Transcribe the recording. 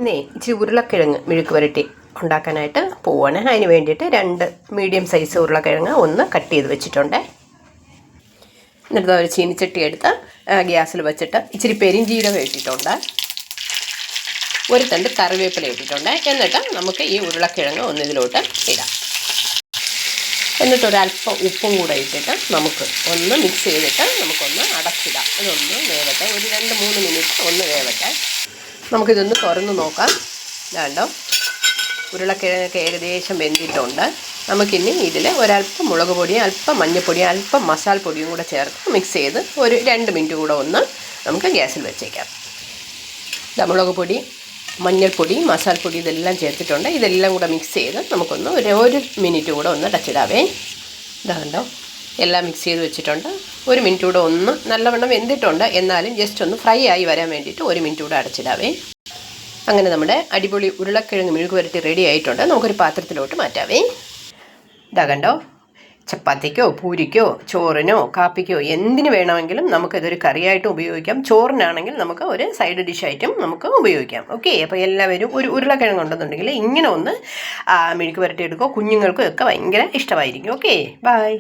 ഇന്നേ ഇച്ചിരി ഉരുളക്കിഴങ്ങ് മെഴുക്ക് പുരട്ടി ഉണ്ടാക്കാനായിട്ട് പോവാണ്. അതിന് വേണ്ടിയിട്ട് 2 മീഡിയം സൈസ് ഉരുളക്കിഴങ്ങ് ഒന്ന് കട്ട് ചെയ്ത് വെച്ചിട്ടുണ്ട്. എന്നിട്ട് ഒരു ചീനിച്ചട്ടി എടുത്ത് ഗ്യാസിൽ വെച്ചിട്ട് ഇച്ചിരി പെരിഞ്ചീരകം ഇട്ടിട്ടുണ്ട്, ഒരു തണ്ട് കറിവേപ്പില ഇട്ടിട്ടുണ്ട്. എന്നിട്ട് നമുക്ക് ഈ ഉരുളക്കിഴങ്ങ് ഒന്ന് ഇതിലോട്ട് ഇടാം. എന്നിട്ട് ഒരല്പം ഉപ്പും കൂടെ ഇട്ടിട്ട് നമുക്ക് ഒന്ന് മിക്സ് ചെയ്തിട്ട് നമുക്കൊന്ന് അടച്ചിടാം. ഇതൊന്ന് വേവട്ടെ, ഒരു 2-3 മിനിറ്റ് ഒന്ന് വേവട്ടെ. നമുക്കിതൊന്ന് തുറന്ന് നോക്കാം. വേണ്ടോ, ഉരുളക്കിഴങ്ങൊക്കെ ഏകദേശം വെന്തിട്ടുണ്ട്. നമുക്കിനി ഇതിൽ ഒരല്പം മുളക് പൊടിയും അല്പം മഞ്ഞൾപ്പൊടിയും അല്പം മസാലപ്പൊടിയും കൂടെ ചേർത്ത് മിക്സ് ചെയ്ത് ഒരു 2 മിനിറ്റ് കൂടെ ഒന്ന് നമുക്ക് ഗ്യാസിൽ വെച്ചേക്കാം. മുളക് പൊടി, മഞ്ഞൾപ്പൊടി, മസാലപ്പൊടി ഇതെല്ലാം ചേർത്തിട്ടുണ്ട്. ഇതെല്ലാം കൂടെ മിക്സ് ചെയ്ത് നമുക്കൊന്ന് ഒരു മിനിറ്റ് കൂടെ ഒന്ന് അടച്ചിടാവേ. ഇതാണ്ടോ, എല്ലാം മിക്സ് ചെയ്ത് വെച്ചിട്ടുണ്ട്. 1 മിനിറ്റ് കൂടെ ഒന്ന് നല്ലവണ്ണം വെന്തിട്ടുണ്ട്, എന്നാലും ജസ്റ്റ് ഒന്ന് ഫ്രൈ ആയി വരാൻ വേണ്ടിയിട്ട് 1 മിനിറ്റ് കൂടെ അടച്ചിടാവേ. അങ്ങനെ നമ്മുടെ അടിപൊളി ഉരുളക്കിഴങ്ങ് മെഴുക്ക് പുരട്ടി റെഡി ആയിട്ടുണ്ട്. നമുക്കൊരു പാത്രത്തിലോട്ട് മാറ്റാവേ. ഇതാ കണ്ടോ, ചപ്പാത്തിക്കോ പൂരിക്കോ ചോറിനോ കാപ്പിക്കോ എന്തിനു വേണമെങ്കിലും നമുക്കിതൊരു കറിയായിട്ട് ഉപയോഗിക്കാം. ചോറിനാണെങ്കിൽ നമുക്ക് ഒരു സൈഡ് ഡിഷായിട്ടും നമുക്ക് ഉപയോഗിക്കാം. ഓക്കെ, അപ്പോൾ എല്ലാവരും ഒരു ഉരുളക്കിഴങ്ങ് ഉണ്ടെന്നുണ്ടെങ്കിൽ ഇങ്ങനെ ഒന്ന് മെഴുക്ക് പുരട്ടി എടുക്കുക. കുഞ്ഞുങ്ങൾക്കും ഒക്കെ ഭയങ്കര ഇഷ്ടമായിരിക്കും. Okay, by.